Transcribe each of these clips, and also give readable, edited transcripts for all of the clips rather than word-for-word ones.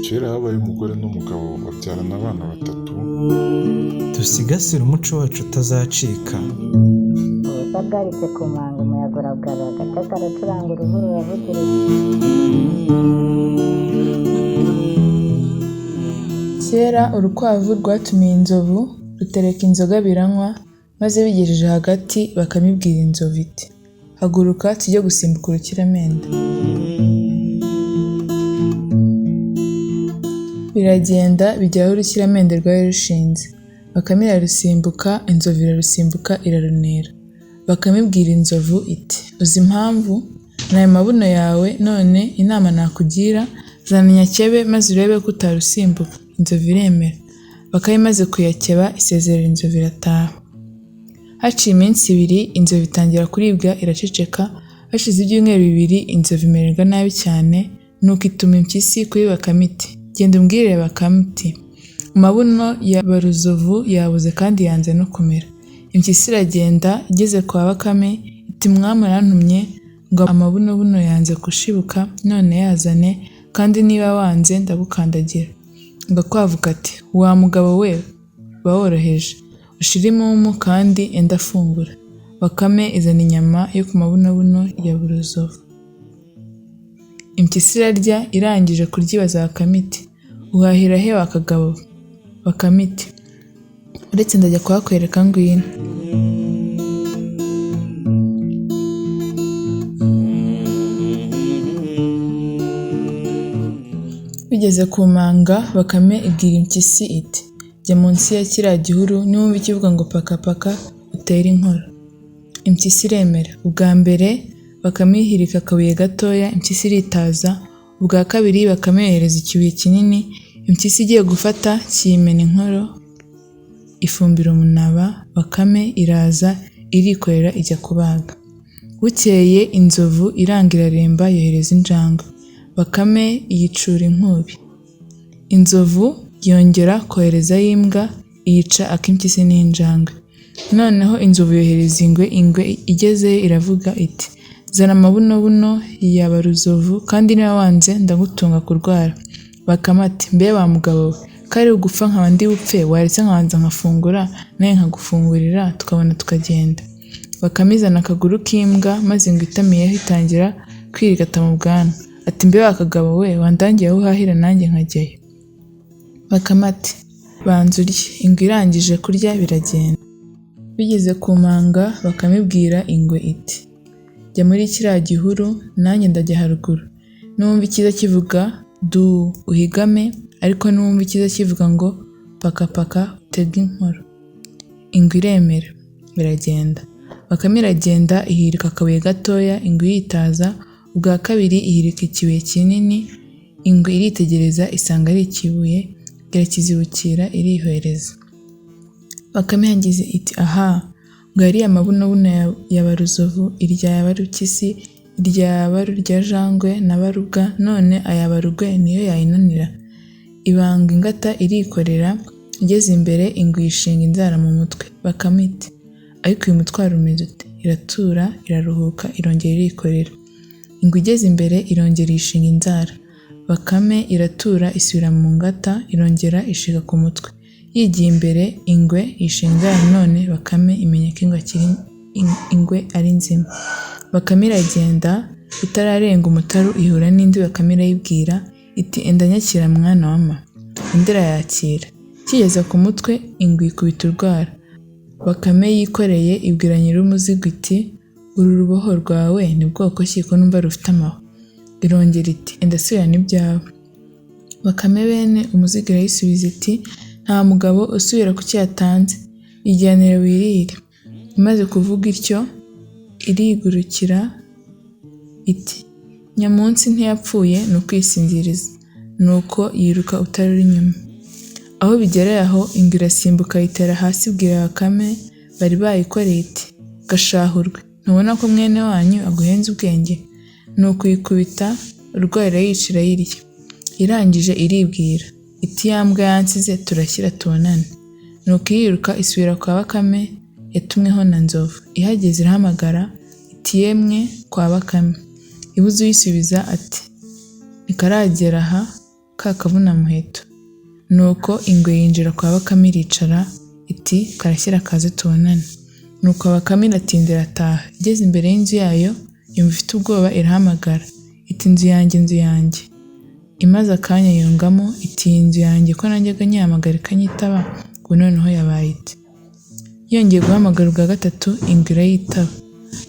Kera habaye umugore n'umugabo babyarana abana batatu. Dusigasire umuco wacu utazacika. Ubusa bwaritse ku manga umuyaga urabwara agace karacuranga uruhu ruravugiriza. Kera urukwavu rwatumiye inzovu rutereka inzoga biranywa, maze bigejeje hagati bakamibwira inzovu iti haguruka tujye gusimbuka urukiramende. Biragenda bigera aho urukiramende rwari rushinze. Bakame irarusimbuka, inzovu irarusimbuka irarunera. Bakamibwira inzovu iti uzi impamvu? N'ayo mabuno yawe none inama nakugira zana nyakebe maze urebe ko utarusimbuka. Inzovu iremera. Bakame imaze kuyakeba isezerera inzovu irataha. Haciye iminsi ibiri inzovu itangira kuribwa iraceceka. Hashize ibyumweru bibiri inzovu imererwa nabi cyane, nuko ituma impyisi kuri Bakame iti genda umbwirire Bakame uti amabuno ya Baruzovu yabuze kandi yanze no kumera. Impyisi iragenda igeze kwa Bakame iti mwami arantumye ngo amabunobuno yanze gushibuka none yazane, kandi niba wanze ndagukandagira. Agakwavu kati wa mugabo we ba woroheje ushire imumu kandi enda afungura. Bakame izana inyama yo ku mabunobuno ya Baruzovu. Impyisi irarya, irangije kurya ibaza Bakame iti uhahira he wa kagabo? Bakame iti uretse ndajya kuhakwereka ngwino. Bigeze ku manga Bakame ibwira impyisi iti jya munsi ya kiriya gihuru niwumva ikivuga ngo pakapaka utere inkoro. Impyisi iremera. Ubwa mbere Bakame ihirika akabuye gatoya, impyisi iritaza. Ubwa kabiri Bakame yohereza ikibuye kinini, impyisi igiye gufata kiyimena inkoro ifumbira umunaba. Bakame iraza irikorera ijya kubaga. Bukeye inzovu iranga iraremba yohereza injangwe. Bakame iyicura inkubi. Inzovu yongera koherezayo imbwa iyica akimpyisi n'injangwe. Noneho inzovu yohereza ingwe. Ingwe igezeyo iravuga iti zana amabunobuno ya Baruzovu kandi niba wanze ndagutunga kurwara. Bakame ati mbe wa mugabo we kari ugupfa nkaba ndi bupfe, waretse nkabanza nkafungura nawe nkagufungurira tukabona tukagenda. Bakame izana akaguru k'imbwa maze ingwe itamiyeho itangira kwirigata mu bwanwa. Ati mbe wa kagabo we wandangiye aho uhahira nanjye nkajyayo. Bakame ati banza urye. Ingwe irangije kurya biragenda. Bigeze ku manga Bakame ibwira ingwe iti jya muri kiriya gihuru nanjye ndajya haruguru. Numva icyiza kivuga du uhigame, ariko numva icyiza kivuga ngo pakapaka utege inkoro. Ingwe iremera. Biragenda. Bakame iragenda ihirika akabuye gatoya, ingwe iritaza. Ubwa kabiri ihirika ikibuye kinini, ingwe iritegereza isanga ari ikibuye irakizibukira irihwereza. Bakame yagize iti aha ngo yariye amabunobuno ya Baruzovu, irya Barupyisi, irya Barurya-jangwe na Barubwa, none aya Barugwe niyo yayinanira. Ibanga ingata irikorera. Igeze imbere ingwe yishinga inzara mu mutwe. Bakame iti ariko uyu mutwaro umeze ute? Iratura iraruhuka irongera irikorera. Ingwe igeze imbere irongera yishinga inzara. Bakame iratura isubira mu ngata irongera ishiga ku mutwe. Yigiye imbere ingwe yishinga inzara none Bakame imenya ko ingwe ari nzima. Bakame iragenda itararenga umutaru ihura n'indi. Bakame irayibwira iti enda nyakira mwana wama. Indi irayakira. Kigeze ku mutwe ingwe ikubita urwara. Bakame yikoreye ibwira nyir'umuzigo iti uru ruboho rwawe ni bwoko ki ko numva rufite amahwa? Irongera iti enda subirana ibyawe. Bakame bene umuzigo irayisubiza iti nta mugabo usubira ku cyo yatanze, ijyanire wirire. Imaze kuvuga ityo irigurukira iti nyamunsi ntiyapfuye ni ukwisinziriza. Nuko yiruka utaruri inyuma. Aho bigereye aho ingwe irasimbuka yitera hasi ibwira Bakame bari bayikoreye iti gashahurwe ntubona ko mwene wanyu aguhenze ubwenge? Nuko uyikubita urwaye irayicira yirya. Irangije iribwira iti ya mbwa yansize turashyira tubonane. Nuko iriruka isubira kwa Bakame yatumweho na Nzovu. Ihageze irahamagara iti yemwe kwa Bakame. Ibuze uyisubiza ati ntikaragera aha ka kavunamuheto. Nuko ingwe yinjira kwa Bakame iricara, iti karashyira kaze tubonane. Nuko Bakame iratinda irataha. Igeze imbere y'inzu yayo, yumva ifite ubwoba irahamagara, iti inzu yanjye, inzu yanjye. Imaze akanya yungamo, iti iyi nzu yanjye ko najyaga nyihamagara ikanyitaba, ubu noneho yabaye ite? Yongeye guhamagara ubwa gatatu, ingwe irayitaba.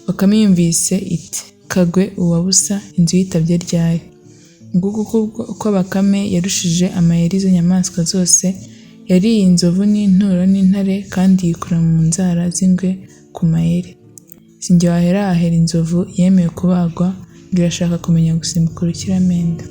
Bakame yumvise iti kagwe uwabusa, inzu yitabye ryari? Nguko uko Bakame yarushije amayeri izo nyamaswa zose, yariye inzovu n'inturo n'intare kandi yikura mu nzara z'ingwe ku mayeri. Sinjye wahera inzovu yemeye kubagwa, ngo irashaka kumenya gusimbuka urukiramende.